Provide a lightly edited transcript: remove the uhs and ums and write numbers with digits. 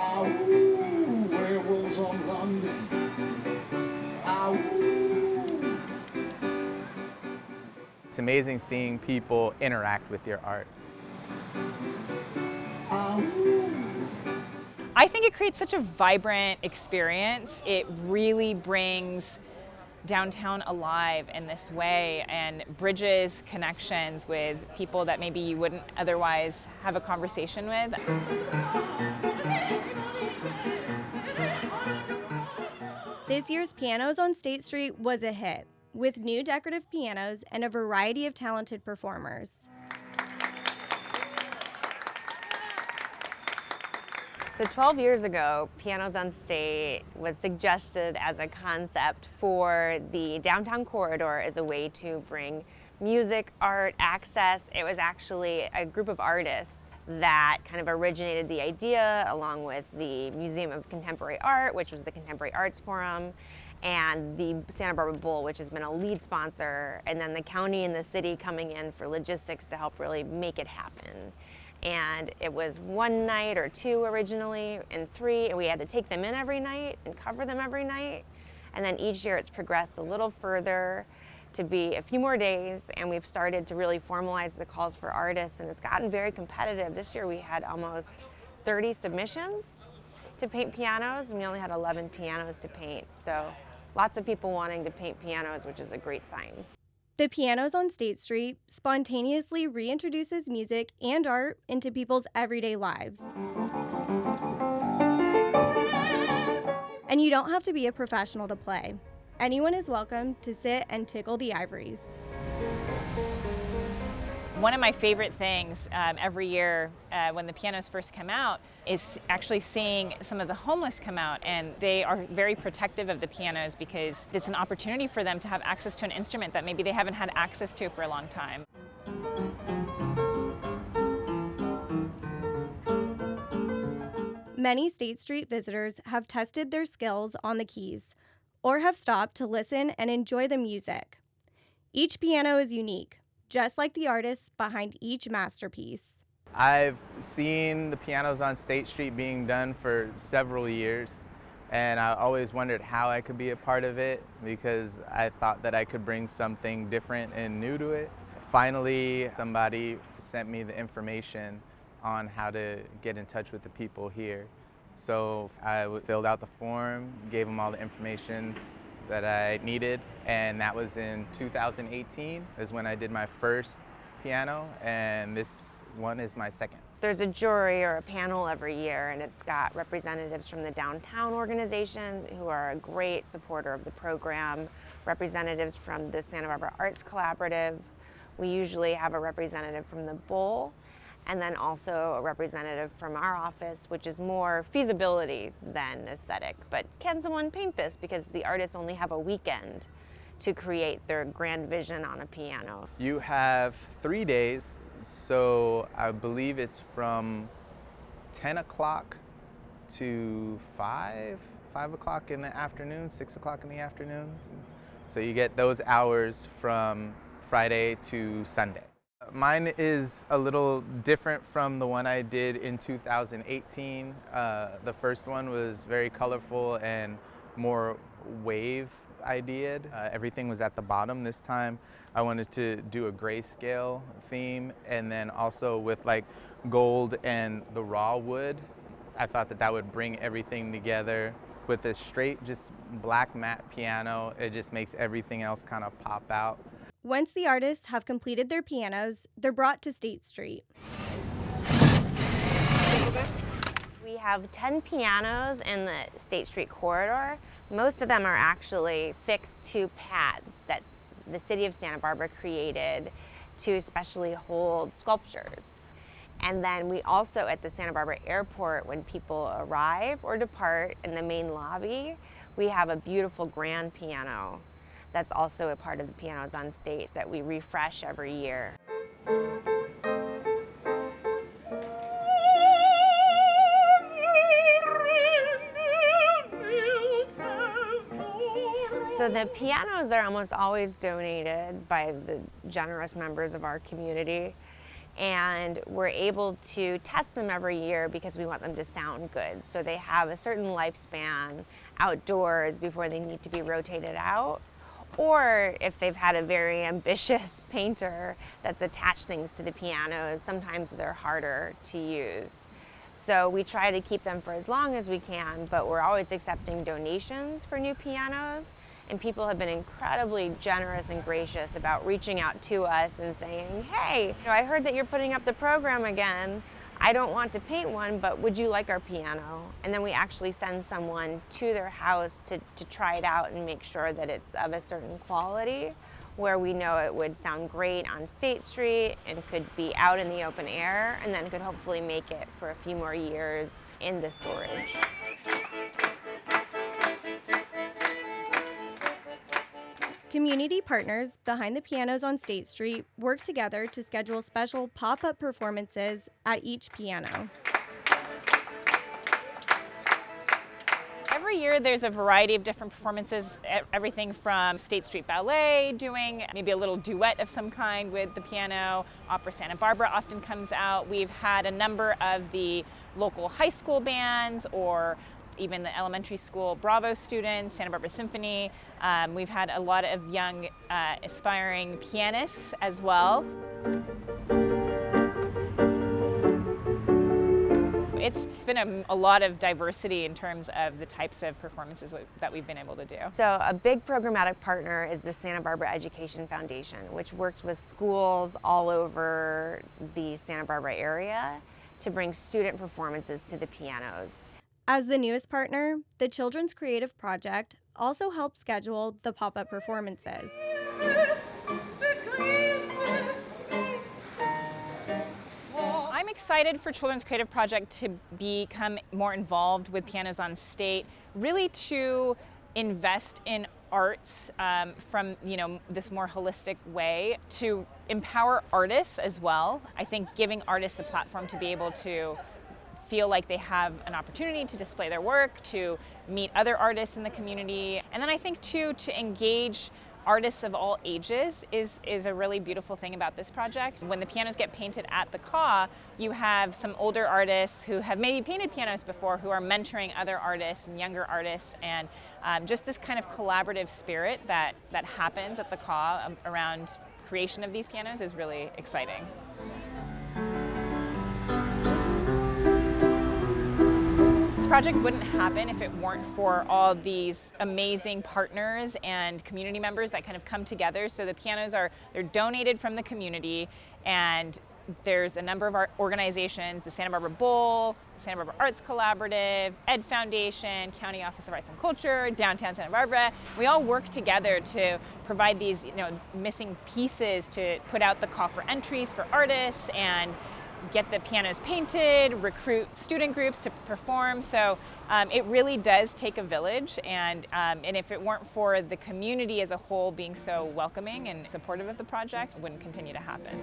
Ow, werewolves on London. Ow. It's amazing seeing people interact with your art. I think it creates such a vibrant experience. It really brings downtown alive in this way and bridges connections with people that maybe you wouldn't otherwise have a conversation with. This year's Pianos on State Street was a hit, with new decorative pianos and a variety of talented performers. So 12 years ago, Pianos on State was suggested as a concept for the downtown corridor as a way to bring music, art, access. It was actually a group of artists that kind of originated the idea, along with the Museum of Contemporary Art, which was the Contemporary Arts Forum, and the Santa Barbara Bull, which has been a lead sponsor, and then the county and the city coming in for logistics to help really make it happen. And it was one night or two originally, and three, and we had to take them in every night and cover them every night. And then each year it's progressed a little further to be a few more days, and we've started to really formalize the calls for artists, and it's gotten very competitive. This year we had almost 30 submissions to paint pianos, and we only had 11 pianos to paint. So lots of people wanting to paint pianos, which is a great sign. The Pianos on State Street spontaneously reintroduces music and art into people's everyday lives. And you don't have to be a professional to play. Anyone is welcome to sit and tickle the ivories. One of my favorite things every year when the pianos first come out is actually seeing some of the homeless come out, and they are very protective of the pianos because it's an opportunity for them to have access to an instrument that maybe they haven't had access to for a long time. Many State Street visitors have tested their skills on the keys or have stopped to listen and enjoy the music. Each piano is unique, just like the artists behind each masterpiece. I've seen the Pianos on State Street being done for several years, and I always wondered how I could be a part of it because I thought that I could bring something different and new to it. Finally, somebody sent me the information on how to get in touch with the people here. So I filled out the form, gave them all the information that I needed, and that was in 2018 is when I did my first piano, and this one is my second. There's a jury or a panel every year, and it's got representatives from the downtown organization who are a great supporter of the program, representatives from the Santa Barbara Arts Collaborative. We usually have a representative from the Bull, and then also a representative from our office, which is more feasibility than aesthetic. But can someone paint this? Because the artists only have a weekend to create their grand vision on a piano. You have 3 days, so I believe it's from 10 o'clock to 5 o'clock in the afternoon, 6 o'clock in the afternoon. So you get those hours from Friday to Sunday. Mine is a little different from the one I did in 2018. The first one was very colorful and more wave ideaed. Everything was at the bottom. This time I wanted to do a grayscale theme, and then also with like gold and the raw wood. I thought that that would bring everything together. With a straight, just black matte piano, it just makes everything else kind of pop out. Once the artists have completed their pianos, they're brought to State Street. We have 10 pianos in the State Street corridor. Most of them are actually fixed to pads that the city of Santa Barbara created to especially hold sculptures. And then we also, at the Santa Barbara airport, when people arrive or depart in the main lobby, we have a beautiful grand piano that's also a part of the Pianos on State that we refresh every year. So the pianos are almost always donated by the generous members of our community. and we're able to test them every year because we want them to sound good. So they have a certain lifespan outdoors before they need to be rotated out. Or if they've had a very ambitious painter that's attached things to the pianos, sometimes they're harder to use. So we try to keep them for as long as we can, but we're always accepting donations for new pianos. And people have been incredibly generous and gracious about reaching out to us and saying, hey, I heard that you're putting up the program again. I don't want to paint one, but would you like our piano? And then we actually send someone to their house to try it out and make sure that it's of a certain quality where we know it would sound great on State Street and could be out in the open air, and then could hopefully make it for a few more years in the storage. Community partners behind the pianos on State Street work together to schedule special pop-up performances at each piano. Every year there's a variety of different performances, everything from State Street Ballet doing maybe a little duet of some kind with the piano. Opera Santa Barbara often comes out. We've had a number of the local high school bands or even the elementary school Bravo students, Santa Barbara Symphony. We've had a lot of young aspiring pianists as well. It's been a lot of diversity in terms of the types of performances that we've been able to do. So a big programmatic partner is the Santa Barbara Education Foundation, which works with schools all over the Santa Barbara area to bring student performances to the pianos. As the newest partner, the Children's Creative Project also helps schedule the pop-up performances. I'm excited for Children's Creative Project to become more involved with Pianos on State, really to invest in arts from this more holistic way, to empower artists as well. I think giving artists a platform to be able to feel like they have an opportunity to display their work, to meet other artists in the community. And then I think too, to engage artists of all ages is a really beautiful thing about this project. When the pianos get painted at the CAW, you have some older artists who have maybe painted pianos before who are mentoring other artists and younger artists, and just this kind of collaborative spirit that happens at the CAW around creation of these pianos is really exciting. Project wouldn't happen if it weren't for all these amazing partners and community members that kind of come together. So the pianos they're donated from the community, and there's a number of our organizations, the Santa Barbara Bowl, Santa Barbara Arts Collaborative, Ed Foundation, County Office of Arts and Culture, Downtown Santa Barbara. We all work together to provide these missing pieces to put out the call for entries for artists and get the pianos painted, recruit student groups to perform. So it really does take a village, and if it weren't for the community as a whole being so welcoming and supportive of the project, it wouldn't continue to happen.